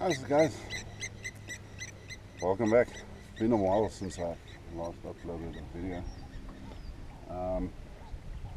How's it, guys? Welcome back. It's been a while since I last uploaded a video.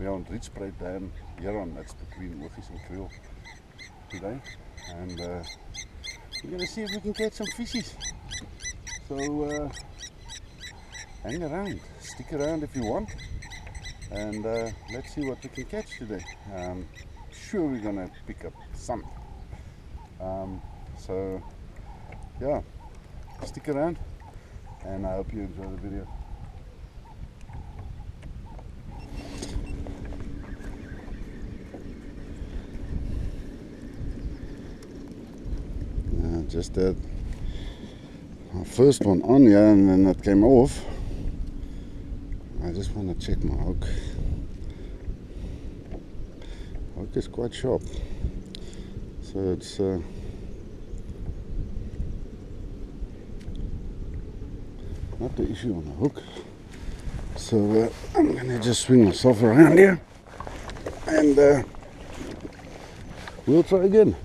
We're on Rietspruit Dam here on that's between Wiffies and Kriel today, and we're going to see if we can catch some fishies. So hang around, stick around if you want, and let's see what we can catch today. Sure, we're going to pick up some. So yeah, stick around and I hope you enjoy the video. Just had my first one on here and then it came off. I just want to check my hook. Hook is quite sharp, so it's not the issue on the hook. So I'm gonna just swing myself around here and we'll try again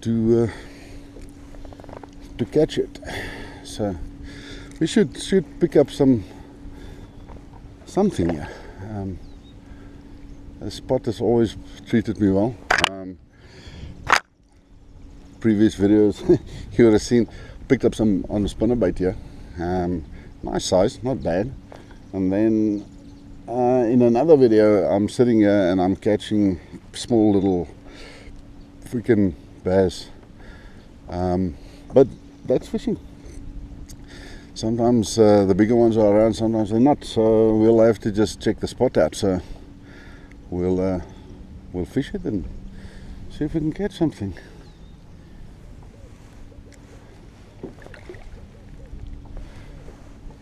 to catch it. So we should pick up something here. The spot has always treated me well. Previous videos you would have seen picked up some on the spinnerbait here. Nice size, not bad. And then in another video I'm sitting here and I'm catching small little freaking bass. But that's fishing. Sometimes the bigger ones are around, sometimes they're not. So we'll have to just check the spot out. So we'll fish it and see if we can catch something.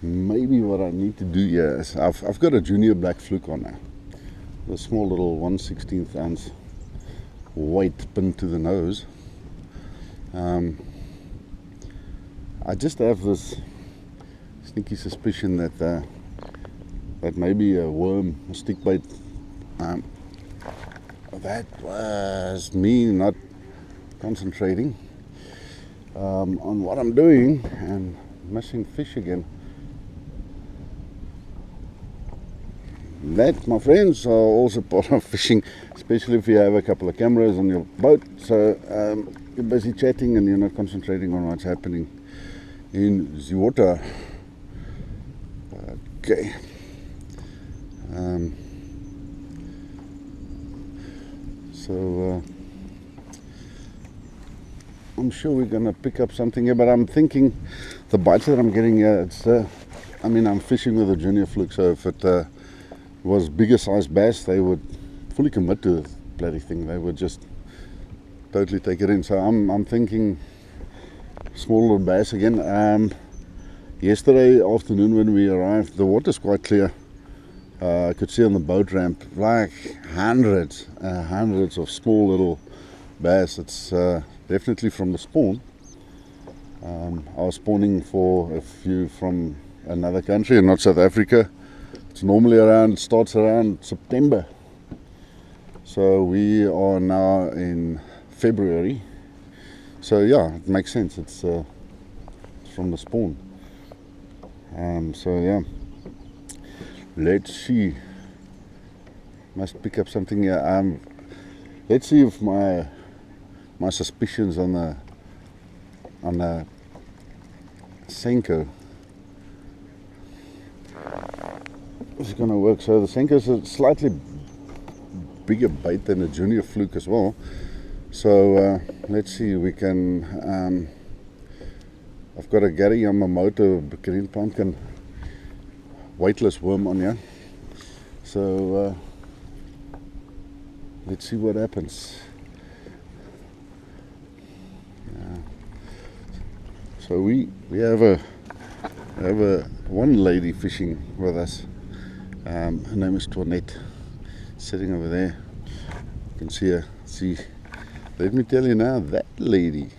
Maybe what I need to do here is I've got a junior black fluke on now, a small little 1/16 ounce weight pinned to the nose. I just have this sneaky suspicion that that maybe a worm, a stick bait. That was me not concentrating on what I'm doing and missing fish again. That, my friends, are also part of fishing, especially if you have a couple of cameras on your boat. So you're busy chatting and you're not concentrating on what's happening in the water. Okay. So I'm sure we're gonna pick up something here, but I'm thinking the bites that I'm getting here, it's I mean, I'm fishing with a junior fluke, so if it was bigger size bass, they would fully commit to the bloody thing. They would just totally take it in. So I'm thinking small little bass again. Yesterday afternoon when we arrived, the water's quite clear. I could see on the boat ramp like hundreds of small little bass. It's definitely from the spawn. I was spawning for a few from another country and not South Africa. It's normally starts around September. So we are now in February. So yeah, it makes sense. It's from the spawn. So yeah, let's see. Must pick up something here. Let's see if my suspicions on the Senko is going to work. So the Senko is a slightly bigger bait than a junior fluke as well. So let's see, we can I've got a Gary Yamamoto green pumpkin weightless worm on here. So let's see what happens. So we have a one lady fishing with us. Her name is Toinette, sitting over there. You can see her. See, let me tell you now, that lady,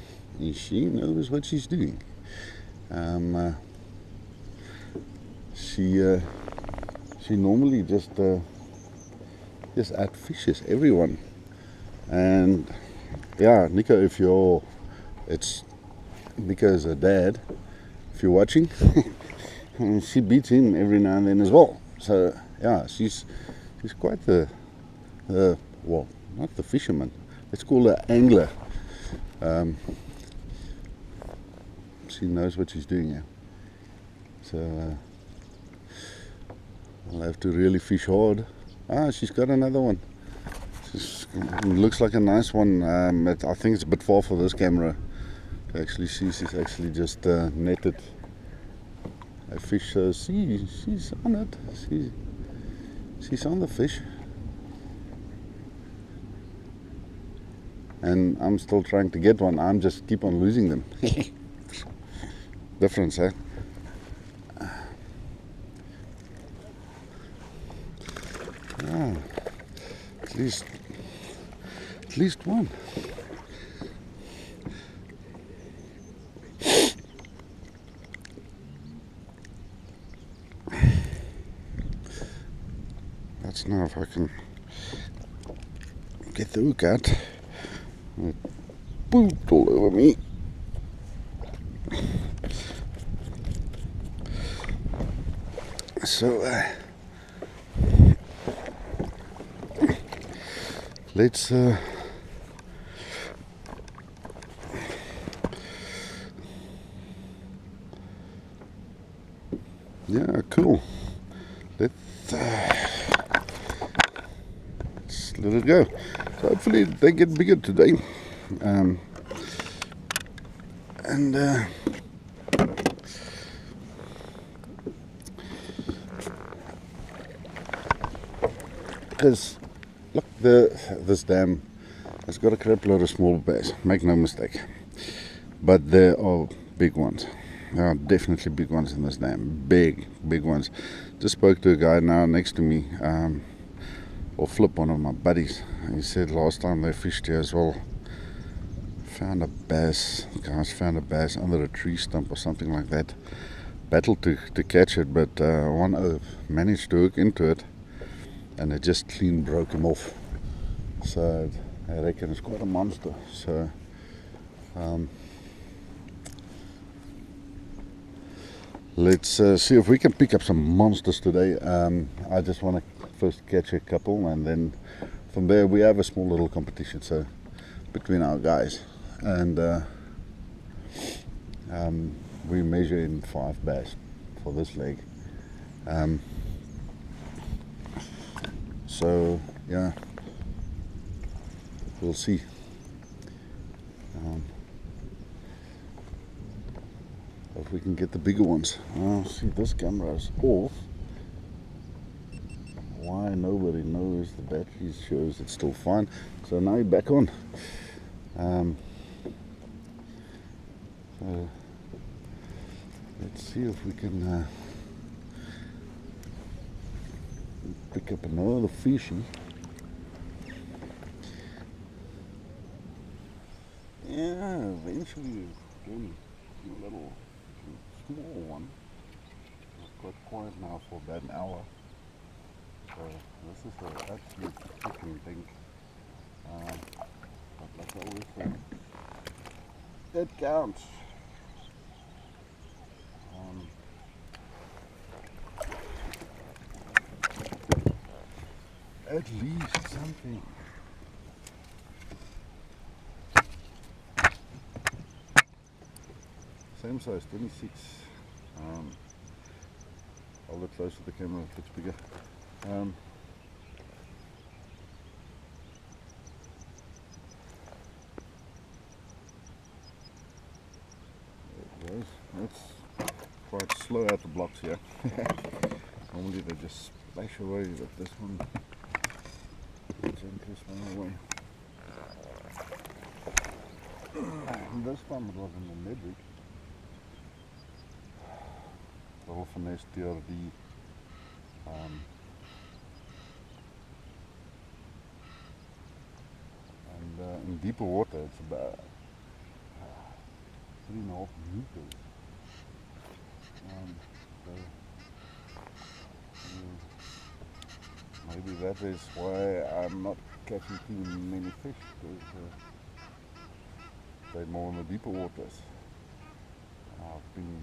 she knows what she's doing. She normally just outfishes everyone, and yeah, Nico, it's Nico's a dad. If you're watching, she beats him every now and then as well. So yeah, she's quite the well, not the fisherman. Let's call her angler. She knows what she's doing here. So I'll have to really fish hard. Ah, she's got another one. Looks like a nice one. I think it's a bit far for this camera to actually see. She's actually just netted a fish. So she's on it. She's on the fish. And I'm still trying to get one. I'm just keep on losing them. Difference, eh? Ah, at least one. That's now if I can get the hook out. It pooped all over me. So let's yeah, cool. Let's let it go. So hopefully they get bigger today. Because look, this dam has got a crap load of small bass, make no mistake, but there are big ones. There are definitely big ones in this dam, big ones. Just spoke to a guy now next to me, or Flip, one of my buddies. He said last time they fished here as well, found a bass, guys found a bass under a tree stump or something like that. Battled to catch it, but one managed to hook into it, and it just clean broke him off. So I reckon it's quite a monster. So let's see if we can pick up some monsters today. I just want to first catch a couple, and then from there we have a small little competition, so between our guys, and we measure in 5 bass for this leg. So yeah, we'll see. If we can get the bigger ones. Oh, see, this camera is off. Why, nobody knows. The battery shows it's still fine. So now you're back on. So let's see if we can pick up another fishy. Yeah, eventually again, a little small one. It's got quiet now for about an hour. So this is an absolute chicken thing. But like I always say, it counts. At least something. Same size, 26. I'll look close to the camera if it's bigger. It's quite slow out the blocks here. Normally they just splash away, but this one gently swung away. And this time it was in the midweek. The whole finesse TRD. And in deeper water it's about 3.5 meters. Maybe that is why I'm not catching too many fish, because They're more in the deeper waters. I've been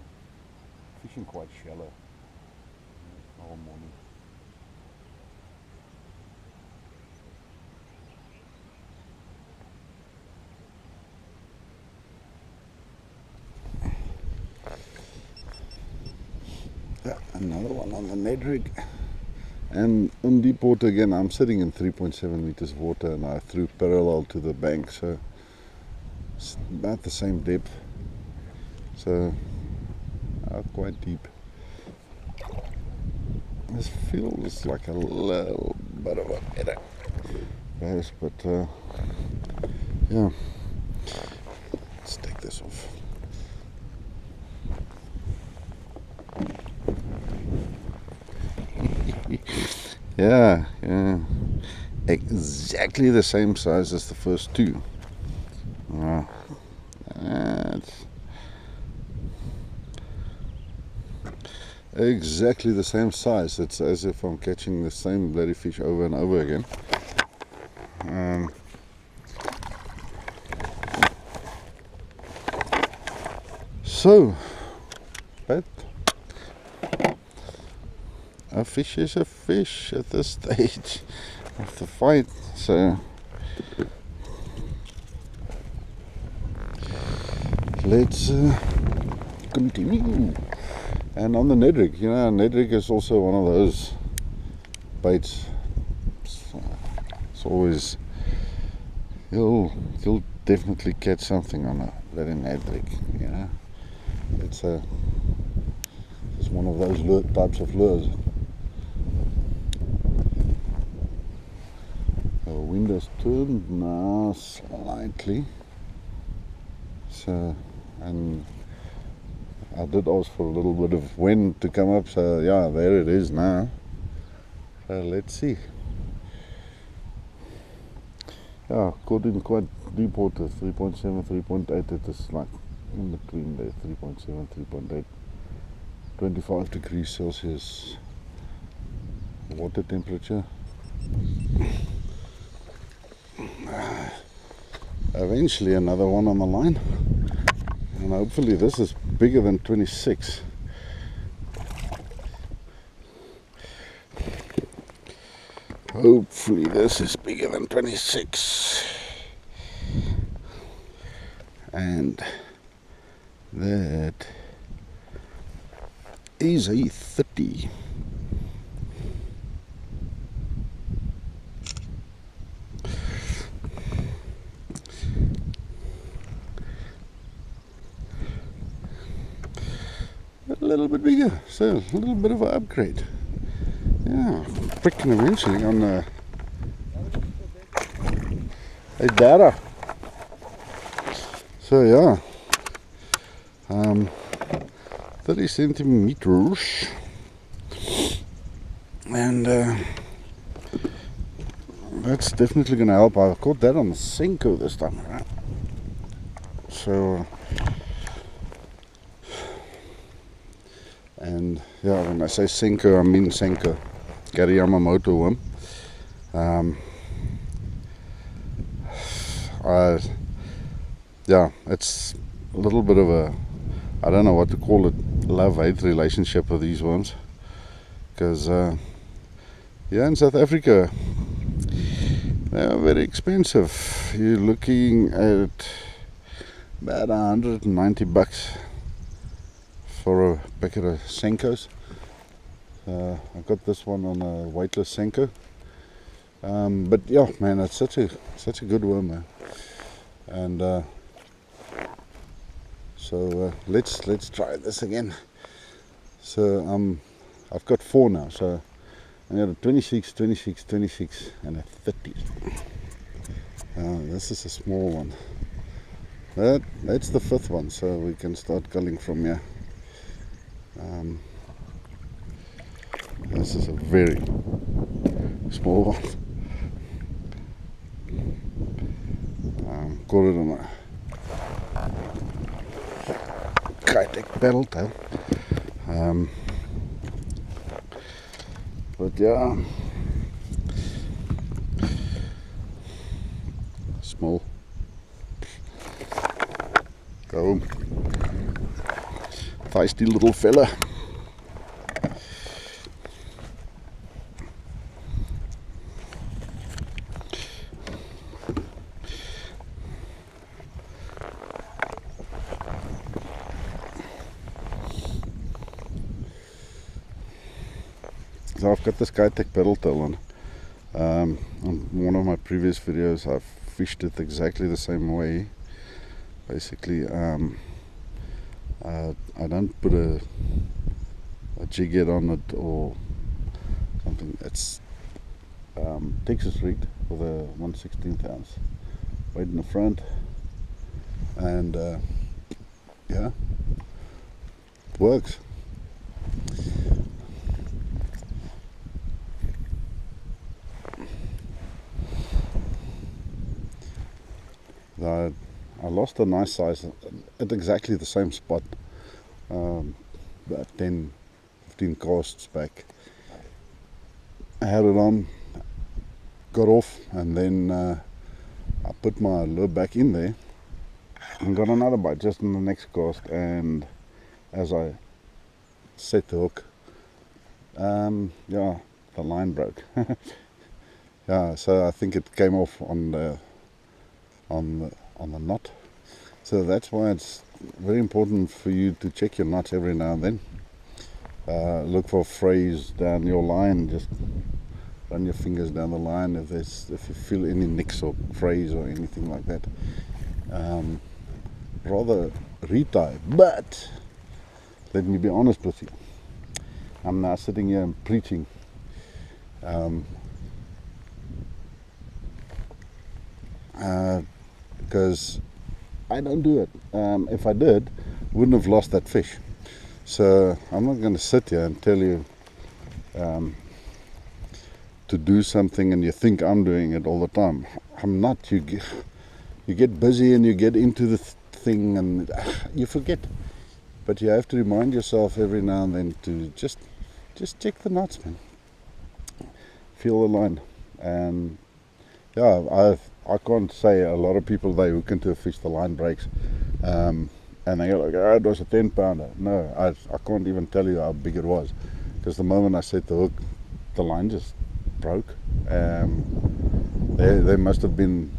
fishing quite shallow all morning. Yeah, another one on the Ned rig. And in deep water again, I'm sitting in 3.7 meters of water, and I threw parallel to the bank, so it's about the same depth, so quite deep. This feels like a little bit of a better bass, but yeah, let's take this off. Yeah, exactly the same size as the first two. It's exactly the same size. It's as if I'm catching the same bloody fish over and over again. So, but a fish is a fish at this stage of the fight, so let's continue. And on the Ned rig, you know, Ned rig is also one of those baits. It's always, you'll definitely catch something on a bloody Ned rig, you know. It's one of those types of lures. The wind has turned now slightly, so, and I did ask for a little bit of wind to come up, so yeah, there it is now. So let's see. Yeah, caught in quite deep water, 3.7, 3.8, it is like in between there, 3.7, 3.8, 25 degrees Celsius water temperature. Eventually another one on the line, and hopefully this is bigger than 26. Hopefully this is bigger than 26. And that is a 30. A little bit bigger, so a little bit of an upgrade. Yeah, freaking eventually on a Daiwa. So yeah, 30 centimeters, and that's definitely gonna help. I caught that on the Senko this time around. So and yeah, when I say Senko, I mean Senko, Gary Yamamoto worm. Yeah, it's a little bit of a, I don't know what to call it, love-hate relationship with these worms, because yeah, in South Africa they are very expensive. You're looking at about $190 for a packet of Senkos. I got this one on a weightless Senko, but yeah, man, it's such a good worm, man. And so let's try this again. So I've got 4 now, so I got a 26, 26, 26, and a 30. This is a small one. That's the 5th one, so we can start culling from here. This is a very small one. Caught it on a Kitech paddle tail. But yeah, small. feisty little fella. So I've got this Kitech paddle Talon. On one of my previous videos I've fished it exactly the same way. Basically I don't put a jig head on it or something. It's Texas rigged with a 1/16 ounce weight in the front, and yeah, it works. I lost a nice size at exactly the same spot about 10-15 casts back. I had it on, got off, and then I put my lure back in there and got another bite just in the next cast. And as I set the hook, yeah, the line broke. Yeah, so I think it came off on the knot. So that's why it's very important for you to check your knots every now and then. Look for frays down your line. Just run your fingers down the line if you feel any nicks or frays or anything like that. Rather retie, but let me be honest with you. I'm now sitting here and preaching. Because I don't do it. If I did, wouldn't have lost that fish. So I'm not going to sit here and tell you to do something and you think I'm doing it all the time. I'm not. You get busy and you get into the thing and you forget. But you have to remind yourself every now and then to just check the knots, man. Feel the line. And yeah, I can't say a lot of people, they hook into a fish, the line breaks, and they go like, oh, it was a 10 pounder. No, I can't even tell you how big it was, because the moment I set the hook, the line just broke. There must have been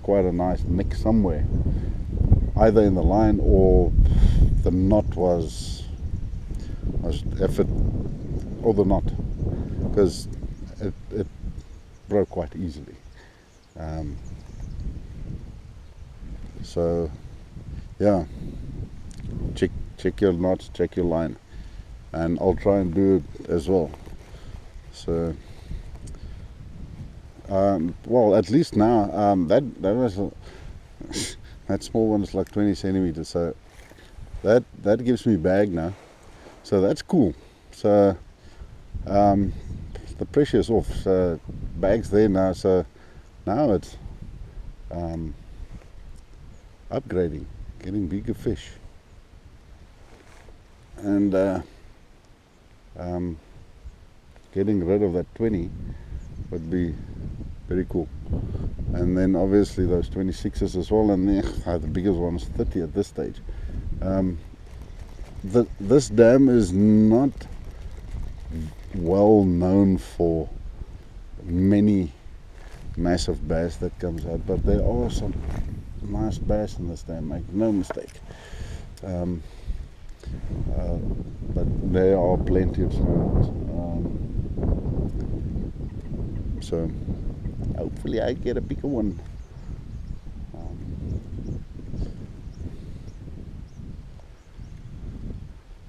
quite a nice nick somewhere, either in the line or the knot was effort, or the knot, because it broke quite easily. So yeah, check your knots, check your line, and I'll try and do it as well. So well, at least now that was that small one is like 20 centimeters, so that gives me bag now, so that's cool. So the pressure is off, so bag's there now, so now it's upgrading, getting bigger fish, and getting rid of that 20 would be very cool. And then obviously those 26s as well, and the biggest one is 30 at this stage. This dam is not well known for many massive bass that comes out, but there are some nice bass in this dam, make no mistake. But there are plenty of small ones. So hopefully I get a bigger one.